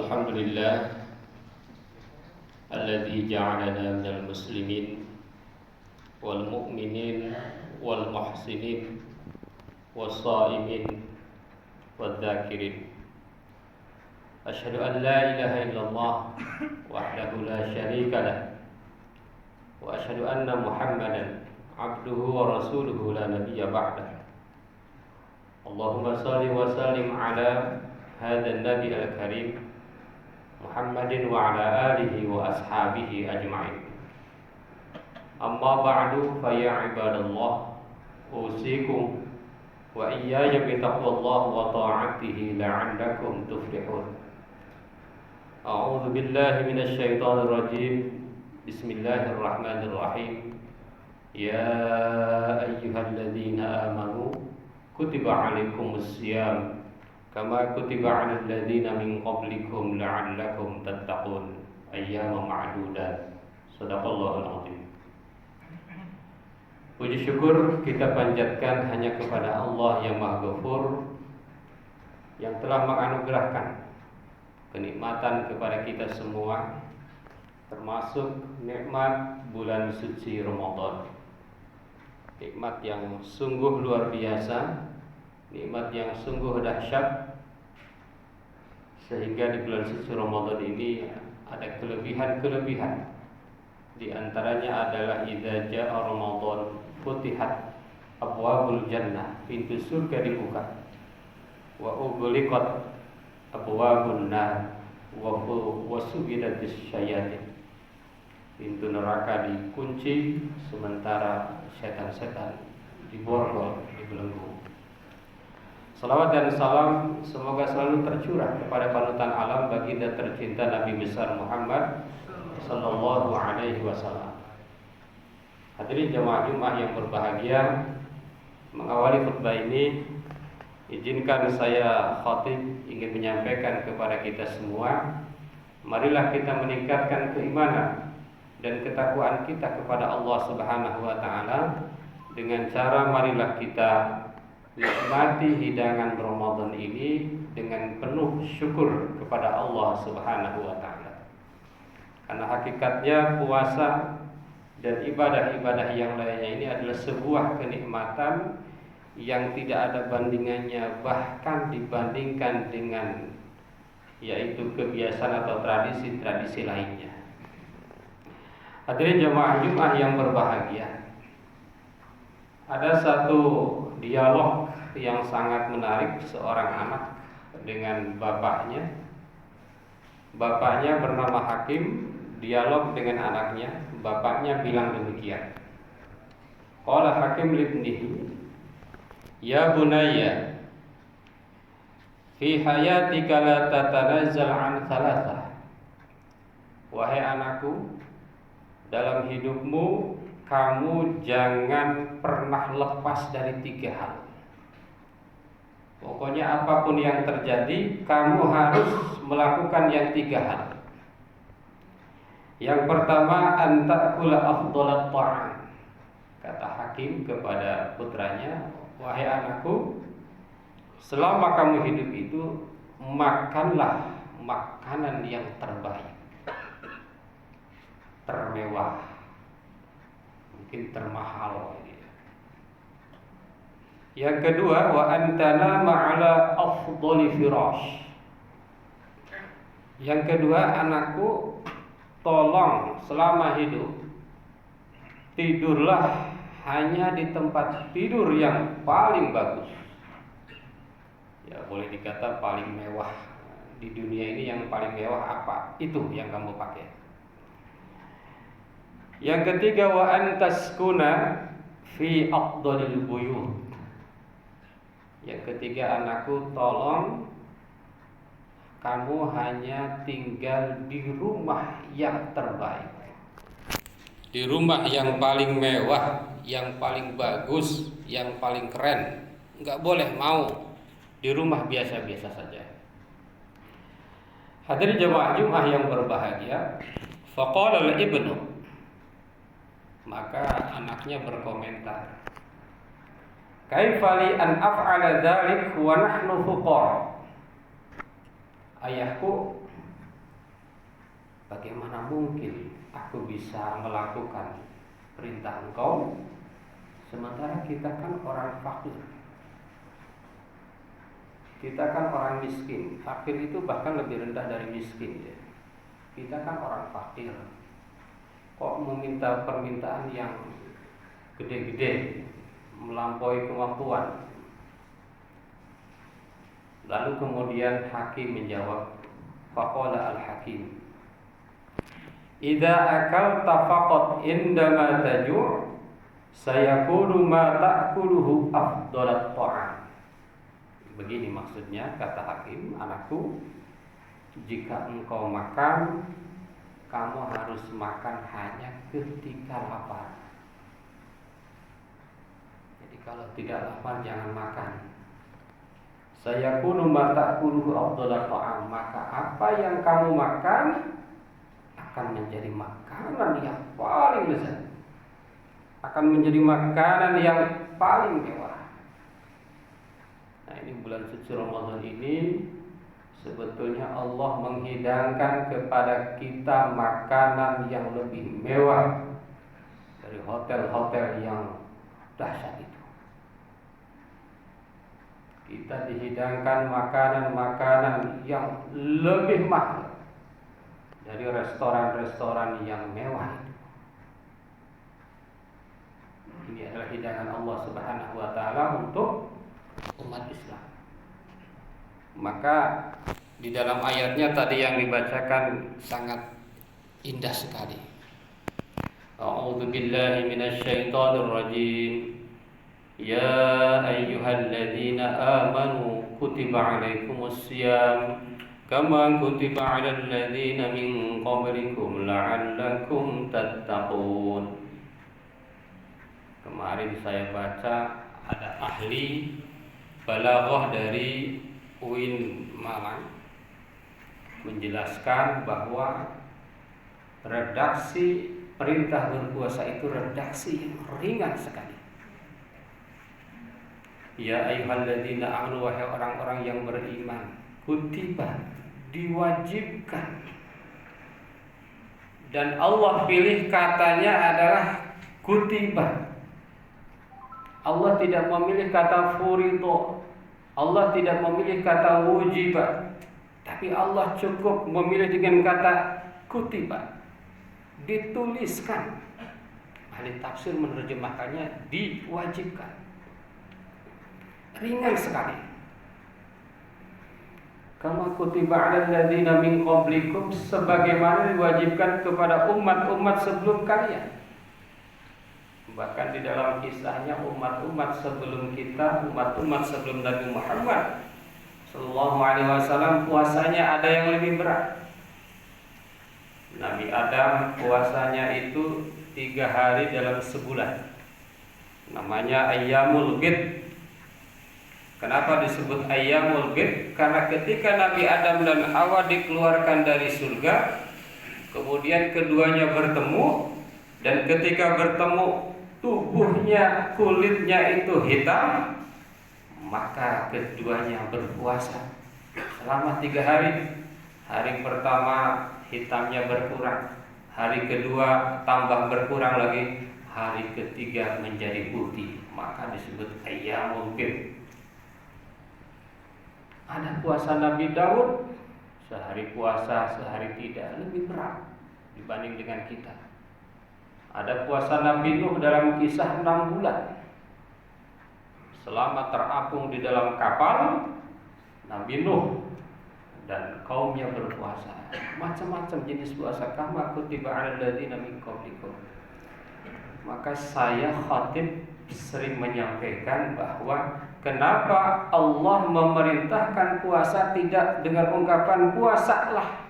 الحمد لله الذي جعلنا من المسلمين والمؤمنين والمحسنين والصائمين والذاكرين. أشهد أن لا إله إلا الله وحده لا شريك له وأشهد أن محمدا عبده ورسوله لا نبي بعده. اللهم صل وسلم على هذا النبي الكريم محمد وعلى آله وأصحابه أجمعين. أما بعد فيا عباد الله أوصيكم وإياي بتقوى الله وطاعته لعلكم تفلحون. أعوذ بالله من الشيطان الرجيم. بسم الله الرحمن الرحيم. يا أيها الذين آمنوا كتب عليكم الصيام كما كتب على الذين من قبلكم لعلكم تتقون أياما معدودات. Sadaqallahul azim. Puji syukur kita panjatkan hanya kepada Allah yang Maha Ghafur, yang telah menganugerahkan kenikmatan kepada kita semua, termasuk nikmat bulan suci Ramadan. Nikmat yang sungguh luar biasa, nikmat yang sungguh dahsyat, sehingga di bulan suci Ramadan ini ada kelebihan-kelebihan. Di antaranya adalah idza jaa Ramadan futihat abwabul jannah, pintu surga dibuka, wa ughliqat abwabun nar wa subidatis syayatin, pintu neraka dikunci sementara setan-setan diborgol, dibelenggu. Salawat dan salam semoga selalu tercurah kepada panutan alam baginda tercinta Nabi besar Muhammad sallallahu alaihi wasallam. Hadirin jamaah Jumat yang berbahagia, mengawali khutbah ini izinkan saya khatib ingin menyampaikan kepada kita semua, marilah kita meningkatkan keimanan dan ketakwaan kita kepada Allah Subhanahu wa taala dengan cara marilah kita nikmati hidangan Ramadan ini dengan penuh syukur kepada Allah Subhanahu wa taala. Karena hakikatnya puasa dan ibadah-ibadah yang lainnya ini adalah sebuah kenikmatan yang tidak ada bandingannya, bahkan dibandingkan dengan yaitu kebiasaan atau tradisi-tradisi lainnya. Hadirin jemaah Jumat yang berbahagia, ada satu dialog yang sangat menarik seorang anak dengan bapaknya. Bapaknya bernama Hakim, dialog dengan anaknya. Bapaknya bilang demikian. Qala Hakim libnihi, ya bunayya, fi hayatika la tatanazzal an thalathah. Wahai anakku, dalam hidupmu kamu jangan pernah lepas dari 3 hal. Pokoknya apapun yang terjadi, kamu harus melakukan yang 3 hal. Yang pertama, antakula afdhalat ta'am. Kata Hakim kepada putranya, wahai anakku, selama kamu hidup itu makanlah makanan yang terbaik, termewah, mungkin termahal. Yang kedua, wa antana ma'ala afdhali firash. Yang kedua, anakku, tolong selama hidup tidurlah hanya di tempat tidur yang paling bagus. Ya, boleh dikata paling mewah. Di dunia ini yang paling mewah apa? Itu yang kamu pakai. Yang ketiga, wa antaskuna fi afdhalil buyut. Yang ketiga, anakku, tolong kamu hanya tinggal di rumah yang terbaik, di rumah yang paling mewah, yang paling bagus, yang paling keren. Enggak boleh mau di rumah biasa-biasa saja. Hadirin jemaah Jumat yang berbahagia, faqala al-ibnu, maka anaknya berkomentar, kaifa li an af'ala dzalik wa nahnu fuqara. Ayahku, bagaimana mungkin aku bisa melakukan perintah engkau sementara kita kan orang fakir, kita kan orang miskin. Fakir itu bahkan lebih rendah dari miskin ya. Kita kan orang fakir, kok meminta permintaan yang gede-gede, melampaui kemampuan. Lalu kemudian hakim menjawab, faqala al-hakim, idza akalta faqat indama taju' sayakunu ma ta'kuluhu afdalat ta'am. Begini maksudnya, kata hakim, anakku, jika engkau makan, kamu harus makan hanya ketika lapar. Jadi kalau tidak lapar jangan makan. Sayakunu ma ta'kuluhu afdalat ta'am, maka apa yang kamu makan akan menjadi makanan yang paling lezat, akan menjadi makanan yang paling mewah. Nah, ini bulan suci Ramadan ini sebetulnya Allah menghidangkan kepada kita makanan yang lebih mewah dari hotel-hotel yang dahsyat itu. Kita dihidangkan makanan-makanan yang lebih mahal dari restoran-restoran yang mewah itu. Ini adalah hidangan Allah Subhanahu wa taala untuk umat Islam. Maka di dalam ayatnya tadi yang dibacakan sangat indah sekali. A'udzu billahi minasyaitonir rajim. Ya ayyuhalladzina amanu kutiba alaikumus syiyam kama kutiba alal ladzina min qablikum la'allakum tattaqun. Kemarin saya baca ada ahli balaghah dari UIN Malang menjelaskan bahwa redaksi perintah berpuasa itu redaksi yang ringan sekali. Ya ayyuhalladzina amanu, wahai orang-orang yang beriman, kutiba, diwajibkan. Dan Allah pilih katanya adalah kutiba. Allah tidak memilih kata furido, Allah tidak memilih kata wujiba, tapi Allah cukup memilih dengan kata kutiba, dituliskan. Ahli tafsir menerjemahkannya diwajibkan. Ringan sekali. Kama kutiba 'alal ladzina min qablikum, sebagaimana diwajibkan kepada umat-umat sebelum kalian. Bahkan di dalam kisahnya umat-umat sebelum kita, umat-umat sebelum Nabi Muhammad sallallahu alaihi wasallam, puasanya ada yang lebih berat. Nabi Adam puasanya itu 3 hari dalam sebulan. Namanya Ayyamul Bid. Kenapa disebut Ayyamul Bid? Karena ketika Nabi Adam dan Hawa dikeluarkan dari surga, kemudian keduanya bertemu, dan ketika bertemu tubuhnya, kulitnya itu hitam, maka keduanya berpuasa selama 3 hari. Hari pertama hitamnya berkurang, hari kedua tambah berkurang lagi, hari ketiga menjadi putih, maka disebut Ayyamul Bid. Ada puasa Nabi Daud, sehari puasa sehari tidak, lebih berat dibanding dengan kita. Ada puasa Nabi Nuh dalam kisah 6 bulan. Selama terapung di dalam kapal, Nabi Nuh dan kaumnya berpuasa. Macam-macam jenis puasa, kama kutiba 'alal ladzina min qablikum. Maka saya khatib sering menyampaikan bahwa kenapa Allah memerintahkan puasa tidak dengan ungkapan puasalah,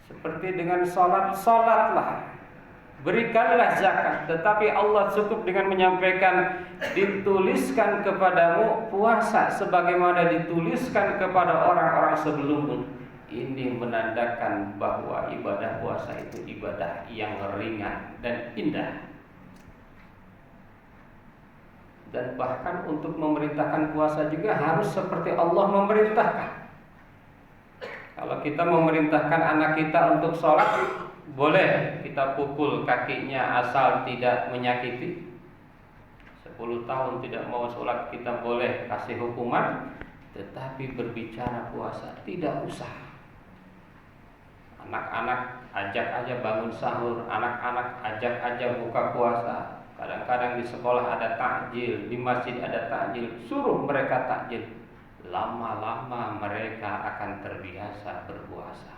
seperti dengan sholatlah, berikanlah zakat, tetapi Allah cukup dengan menyampaikan dituliskan kepadamu puasa sebagaimana dituliskan kepada orang-orang sebelummu. Ini menandakan bahwa ibadah puasa itu ibadah yang ringan dan indah. Dan bahkan untuk memerintahkan puasa juga harus seperti Allah memerintahkan. Kalau kita memerintahkan anak kita untuk sholat, boleh kita pukul kakinya asal tidak menyakiti. 10 tahun tidak mau sholat, kita boleh kasih hukuman. Tetapi berbicara puasa tidak usah. Anak-anak ajak aja bangun sahur, anak-anak ajak aja buka puasa. Kadang-kadang di sekolah ada takjil, di masjid ada takjil, suruh mereka takjil. Lama-lama mereka akan terbiasa berpuasa.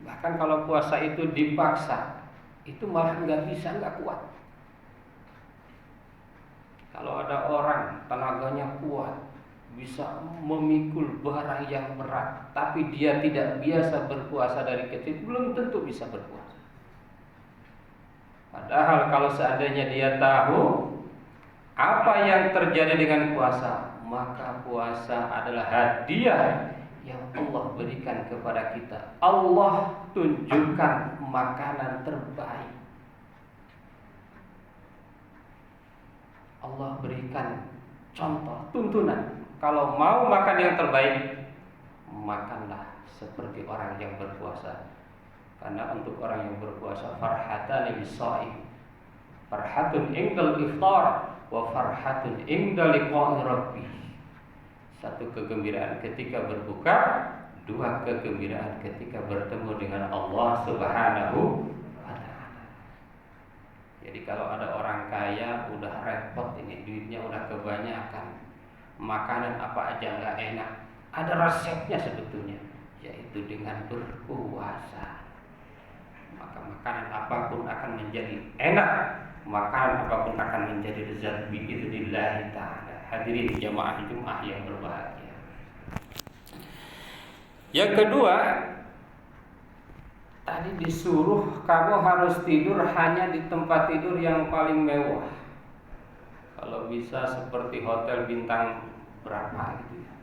Bahkan kalau puasa itu dipaksa, itu malah nggak bisa, nggak kuat. Kalau ada orang tenaganya kuat, bisa memikul barang yang berat, tapi dia tidak biasa berpuasa dari kecil, belum tentu bisa berpuasa. Padahal kalau seandainya dia tahu apa yang terjadi dengan puasa, maka puasa adalah hadiah yang Allah berikan kepada kita. Allah tunjukkan makanan terbaik. Allah berikan contoh, tuntunan. Kalau mau makan yang terbaik, makanlah seperti orang yang berpuasa. Karena untuk orang yang berpuasa, farhatan bis-shaim, farhatun indal iftar wa farhatun inda liqa'i rabbih. Satu kegembiraan ketika berbuka, dua kegembiraan ketika bertemu dengan Allah Subhanahu wa ta'ala. Jadi kalau ada orang kaya udah repot ini, duitnya udah kebanyakan, makanan apa aja nggak enak, ada resepnya sebetulnya, yaitu dengan berpuasa. Maka makanan apapun akan menjadi enak, makanan apapun akan menjadi lezat biidznillah ta'ala. Hadirin jamaah Jumat yang berbahagia. Yang kedua, tadi disuruh kamu harus tidur hanya di tempat tidur yang paling mewah. Kalau bisa seperti hotel bintang berapa gitu ya.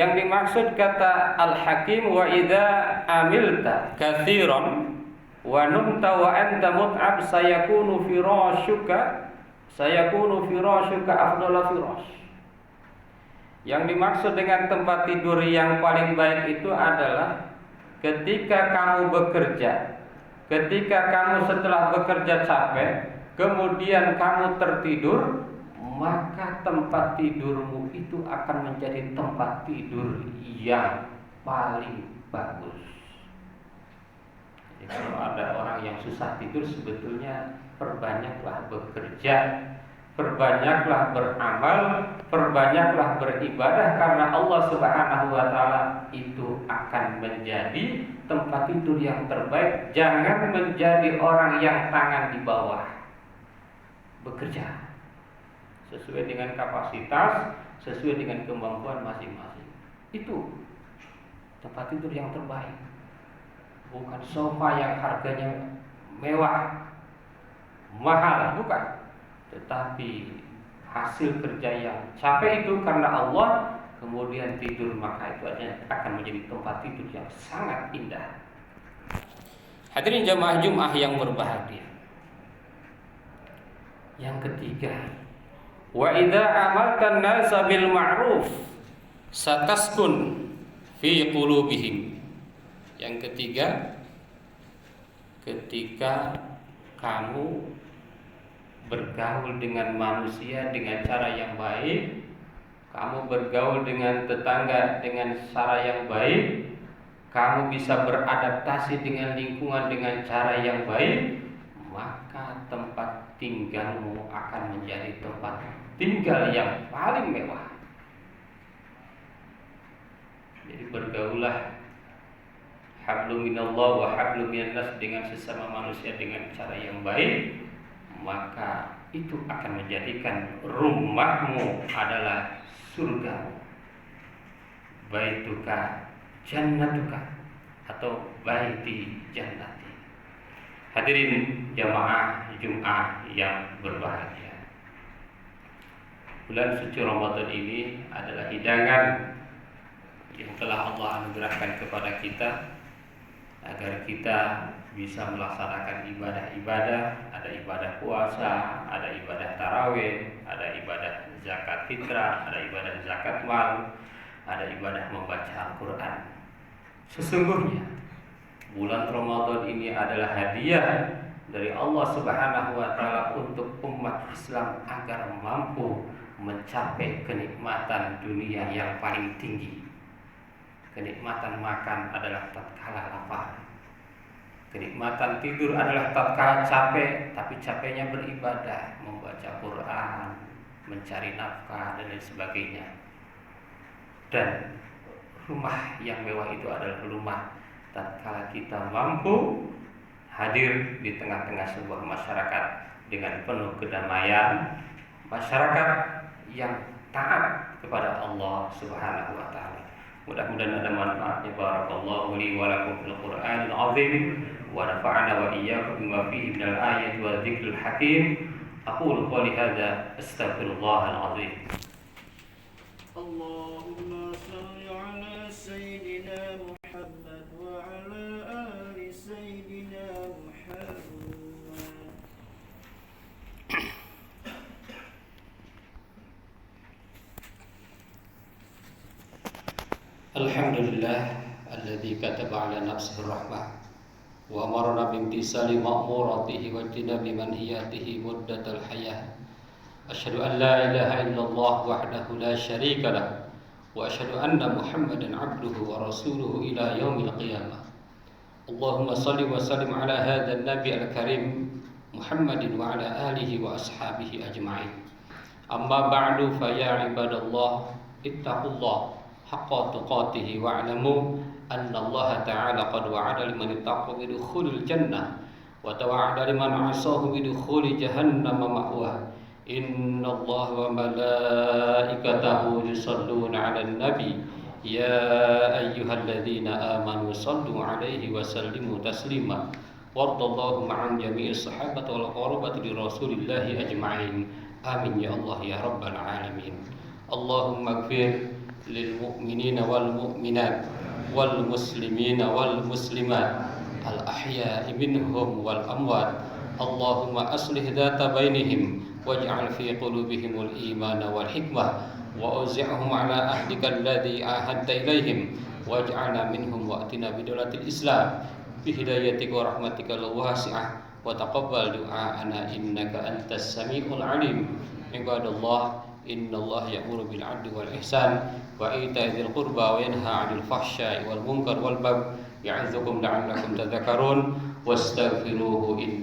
Yang dimaksud kata Al-Hakim, wa idza amilta katsiran wa numta wa anta mut'ab sayakunu firashuka afdala firash. Yang dimaksud dengan tempat tidur yang paling baik itu adalah ketika kamu bekerja, ketika kamu setelah bekerja capek, kemudian kamu tertidur, maka tempat tidurmu itu akan menjadi tempat tidur yang paling bagus. Jadi kalau ada orang yang susah tidur, sebetulnya perbanyaklah bekerja, perbanyaklah beramal, perbanyaklah beribadah, karena Allah Subhanahu wa ta'ala itu akan menjadi tempat tidur yang terbaik. Jangan menjadi orang yang tangan di bawah. Bekerja sesuai dengan kapasitas, sesuai dengan kemampuan masing-masing. Itu tempat tidur yang terbaik. Bukan sofa yang harganya mewah, mahal, bukan. Tetapi hasil kerja yang capek itu karena Allah, kemudian tidur, maka itu akan menjadi tempat tidur yang sangat indah. Hadirin jamaah Jumat yang berbahagia. Yang ketiga, wa idza amaltan nasa bil ma'ruf sataskun fi qulubihim. Yang ketiga, ketika kamu bergaul dengan manusia dengan cara yang baik, kamu bergaul dengan tetangga dengan cara yang baik, kamu bisa beradaptasi dengan lingkungan dengan cara yang baik, maka tempat tinggalmu akan menjadi tempat tinggal yang paling mewah. Jadi bergaulah hablum minallah wa hablum minannas dengan sesama manusia dengan cara yang baik, maka itu akan menjadikan rumahmu adalah surga. Baituka jannatuka atau baiti jannati. Hadirin jamaah Jumat yang berbahagia. Bulan suci Ramadan ini adalah hidangan yang telah Allah anugerahkan kepada kita agar kita bisa melaksanakan ibadah-ibadah. Ada ibadah puasa, ada ibadah tarawih, ada ibadah zakat fitrah, ada ibadah zakat mal, ada ibadah membaca Al-Quran. Sesungguhnya bulan Ramadan ini adalah hadiah dari Allah Subhanahu wa Ta'ala untuk umat Islam agar mampu mencapai kenikmatan dunia yang paling tinggi. Kenikmatan makan adalah tatkala lapar. Kenikmatan tidur adalah tatkala capek, tapi capeknya beribadah, membaca Quran, mencari nafkah dan lain sebagainya. Dan rumah yang mewah itu adalah rumah tatkala kita mampu hadir di tengah-tengah sebuah masyarakat dengan penuh kedamaian, masyarakat yang taat kepada Allah Subhanahu wa Ta'ala. Mudah-mudahan ada manfaatnya. Barakallahu li wa lakum fil Qur'anil azim wa nafa'ana wa iyyakum bima fihi minal ayati wa dzikril hakim. Aqulu qawli hadza astaghfirullahal azim. Allahumma shalli ala sayyidina Muhammad wa ala ali sayyidina Muhammad. Alhamdulillah alladzi kataba ala nafsihi rahmah wa amarna bimtisali ma'muratihi wa ijtinabi manhiyatihi muddatal hayah. Asyhadu an la ilaha illallah wahdahu la syarika lah wa asyhadu anna Muhammadan abduhu wa rasuluhu ila yaumil qiyamah. Allahumma shalli wa sallim ala hadzal nabi al-karim Muhammadin wa ala alihi wa ashabihi ajma'in. Amma ba'du fa ya ibadallah ittaqullah haqqa tuqatih wa'lamu anna Allah ta'ala qad wa'ada liman ittaqa bidukhulil jannah wa tawa'ada liman 'asahu bidukhuli jahannam ma'wa. Inna Allah wa malaikatahu yusalluna 'alan nabi ya ayyuhalladzina amanu sallu 'alaihi wa sallimu taslima. Wardallahu ma'an jami'is sahabati wal qarabati li rasulillahi ajma'in. Amin ya Allah ya rabbal alamin. Allahumma ighfir للمؤمنين والمؤمنات والمسلمين والمسلمات الأحياء منهم والأموات. اللهم أصلح ذات بينهم واجعل في قلوبهم الإيمان والحكمة وأوزعهم على عهدك الذي عاهدت إليهم واجعلنا منهم وأتنا بدولة الإسلام بهدايتك ورحمتك الواسعة وتقبل دعاءنا إنك أنت السميع العليم. عباد الله إن الله يأمر بالعدل والإحسان وإيتاء ذي القربى وينهى عن الفحشاء والمنكر والبغي يعظكم لعلكم تذكرون واستغفروه إنه